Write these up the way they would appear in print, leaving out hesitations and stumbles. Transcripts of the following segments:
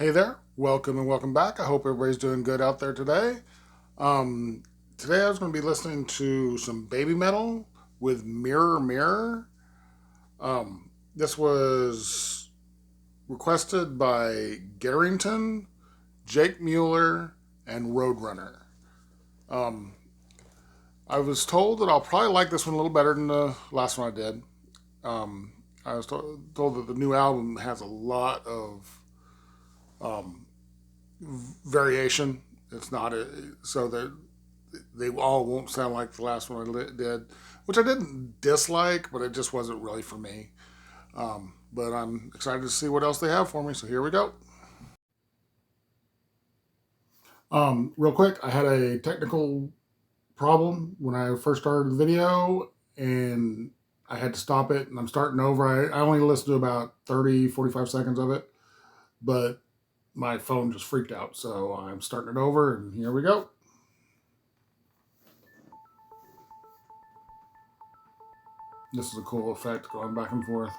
Hey there, welcome and welcome back. I hope everybody's doing good out there today. Um, Today I was going to be listening to some Baby Metal with Mirror Mirror. This was requested by Garrington, Jake Mueller, and Roadrunner. Um, I was told that I'll probably like this one a little better than the last one I did. I was told that the new album has a lot of um, variation. It's not so that they all won't sound like the last one I did, which I didn't dislike, but it just wasn't really for me. But I'm excited to see what else they have for me. So here we go. Real quick, I had a technical problem when I first started the video, and I had to stop it, and I'm starting over. I only listened to about 30, 45 seconds of it, but my phone just freaked out. So I'm starting it over, and here we go. This is a cool effect going back and forth.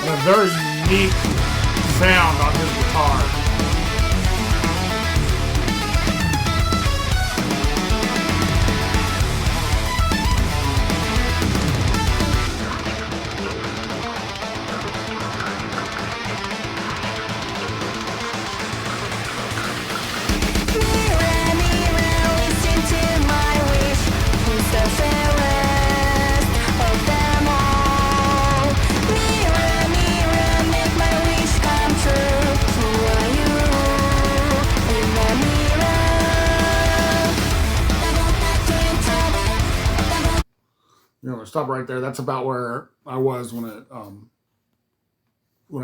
And a very unique sound on his guitar. Stop right there. That's about where I was when I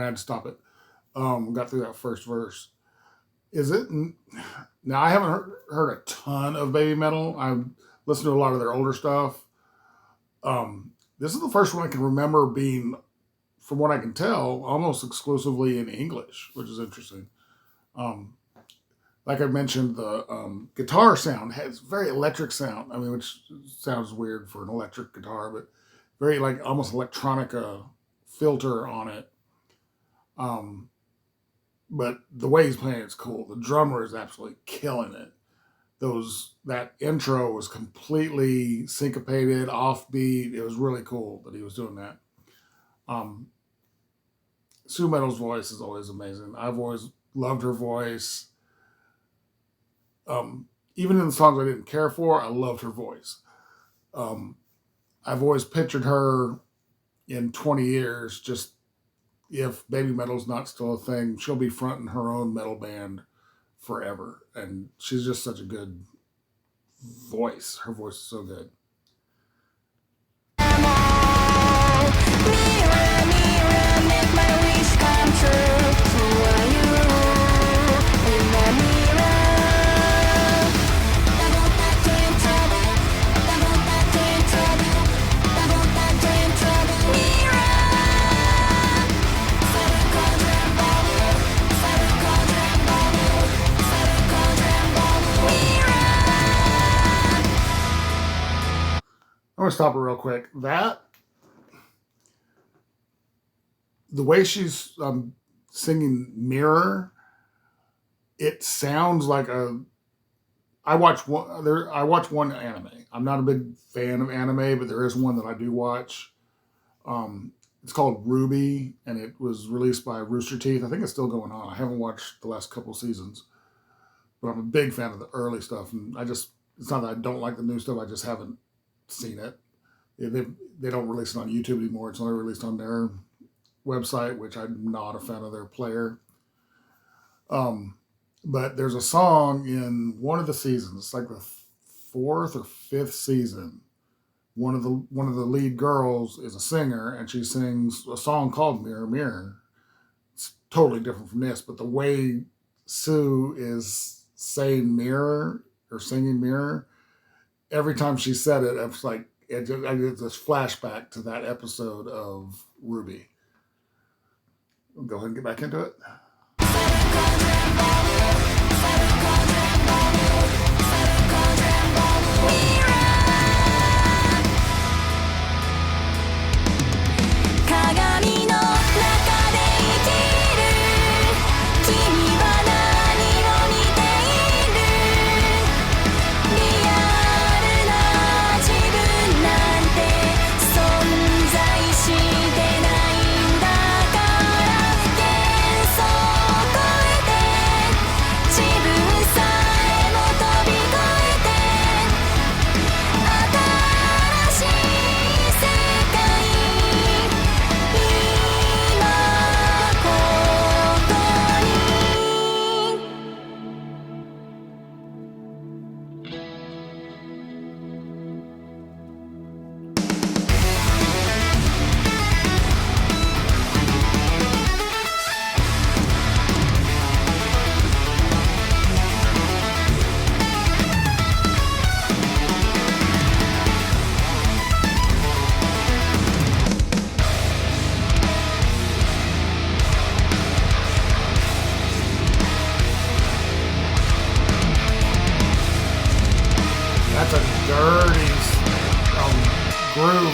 had to stop it. Got through that first verse. Is it now? I haven't heard a ton of Baby Metal. I've listened to a lot of their older stuff. This is the first one I can remember being, from what I can tell, almost exclusively in English, which is interesting. Like I mentioned, the guitar sound has very electric sound. I mean, which sounds weird for an electric guitar, but very like almost electronica filter on it. But the way he's playing it's cool. The drummer is absolutely killing it. That intro was completely syncopated, offbeat. It was really cool that he was doing that. Sue Metal's voice is always amazing. I've always loved her voice. Even in the songs I didn't care for, I loved her voice. I've always pictured her in 20 years, just if Baby Metal's not still a thing, she'll be fronting her own metal band forever. And she's just such a good voice. Her voice is so good. Mirror, mirror, make my wish come true. Who are you? In the mirror. I'm gonna stop it real quick. The way she's singing "Mirror," it sounds like I watch one anime. I'm not a big fan of anime, but there is one that I do watch. It's called Ruby, and it was released by Rooster Teeth. I think it's still going on. I haven't watched the last couple seasons, but I'm a big fan of the early stuff. And it's not that I don't like the new stuff. I just haven't seen it. They don't release it on YouTube anymore. It's only released on their website, which I'm not a fan of their player. But there's a song in one of the seasons. It's like the fourth or fifth season. One of the lead girls is a singer, and she sings a song called "Mirror Mirror." It's totally different from this, but the way Sue is saying "mirror" or singing "mirror," every time she said it, it's like I get this flashback to that episode of Ruby. We'll go ahead and get back into it.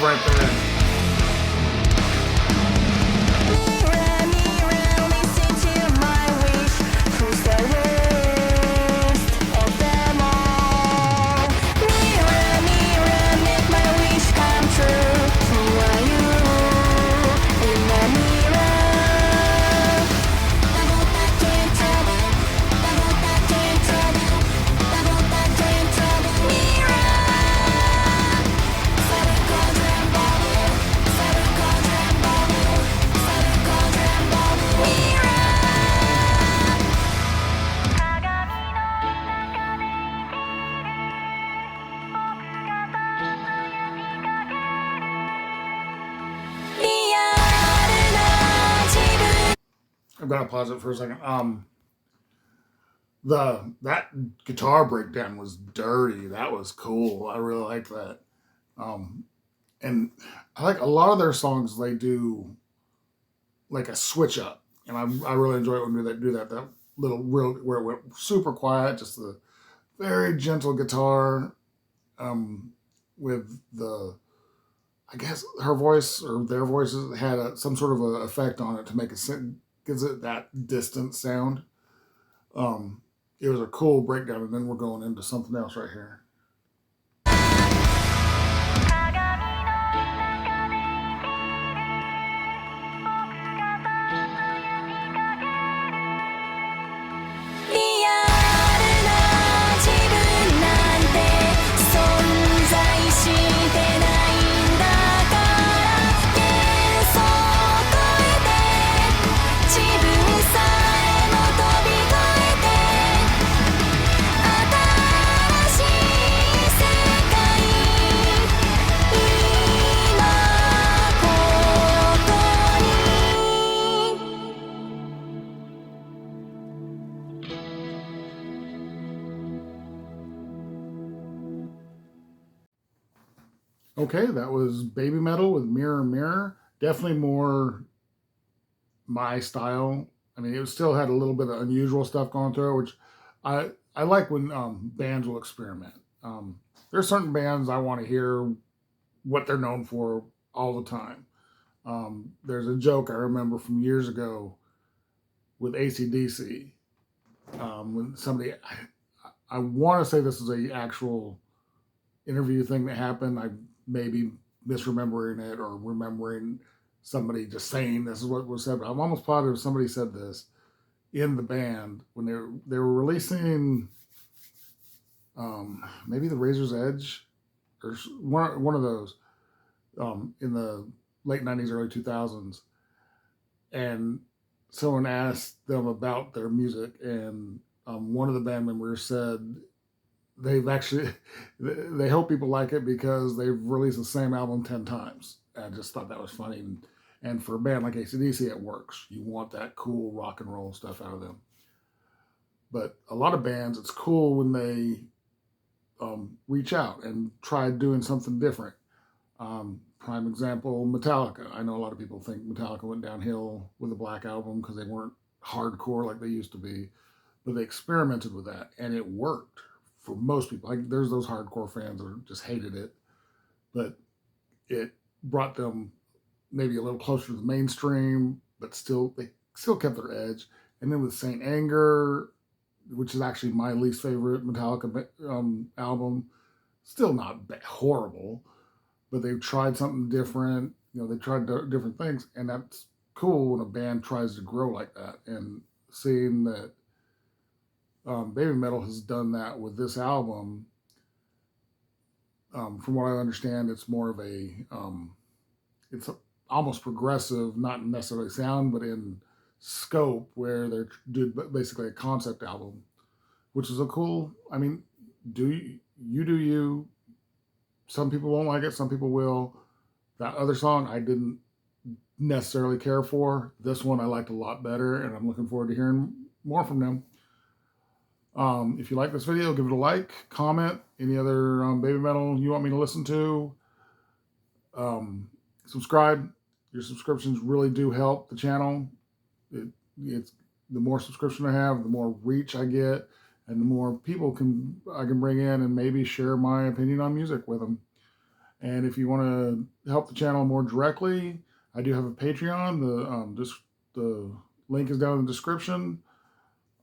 right there. I'm gonna pause it for a second. That guitar breakdown was dirty. That was cool. I really like that. And I like a lot of their songs. They do like a switch up, and I really enjoy it when they do that. That little real where it went super quiet, just the very gentle guitar, with the, I guess her voice or their voices had some sort of a effect on it to make it gives it that distant sound. It was a cool breakdown, and then we're going into something else right here. Okay, that was Babymetal with Mirror Mirror. Definitely more my style. I mean, it still had a little bit of unusual stuff going through it, which I like when bands will experiment. There's certain bands I want to hear what they're known for all the time. There's a joke I remember from years ago with AC/DC. When somebody, I want to say this is a actual interview thing that happened. I may be misremembering it or remembering somebody just saying this is what was said. But I'm almost positive somebody said this in the band when they were releasing maybe the Razor's Edge or one of those in the late 90s, early 2000s, and someone asked them about their music, and one of the band members said they've actually they hope people like it because they've released the same album 10 times. I just thought that was funny, and for a band like AC/DC, it works. You want that cool rock and roll stuff out of them. But a lot of bands, it's cool when they reach out and try doing something different. Prime example, Metallica. I know a lot of people think Metallica went downhill with the Black Album because they weren't hardcore like they used to be, but they experimented with that, and it worked for most people. Like, there's those hardcore fans that just hated it, but it brought them maybe a little closer to the mainstream, but they still kept their edge. And then with Saint Anger, which is actually my least favorite Metallica album, still not horrible, but they tried something different. They tried different things, and that's cool when a band tries to grow like that. And seeing that Babymetal has done that with this album, from what I understand, it's more of it's almost progressive, not necessarily sound, but in scope, where they're doing basically a concept album, which is a cool. I mean, do you? Some people won't like it, some people will. That other song I didn't necessarily care for. This one I liked a lot better, and I'm looking forward to hearing more from them. If you like this video, give it a like, comment, any other Babymetal you want me to listen to. Subscribe. Your subscriptions really do help the channel. It's the more subscription I have, the more reach I get, and the more people I can bring in and maybe share my opinion on music with them. And if you want to help the channel more directly, I do have a Patreon. The link is down in the description.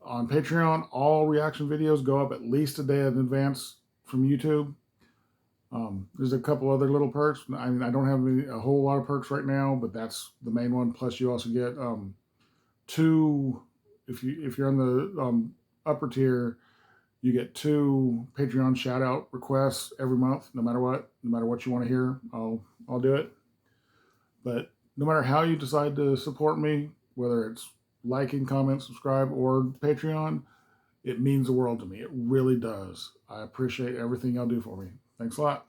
On Patreon, all reaction videos go up at least a day in advance from YouTube. There's a couple other little perks. I mean, I don't have a whole lot of perks right now, but that's the main one. Plus, you also get two. If you're on the upper tier, you get 2 Patreon shout out requests every month. No matter what you want to hear, I'll do it. But no matter how you decide to support me, whether it's liking, comment, subscribe, or Patreon, it means the world to me. It really does. I appreciate everything y'all do for me. Thanks a lot.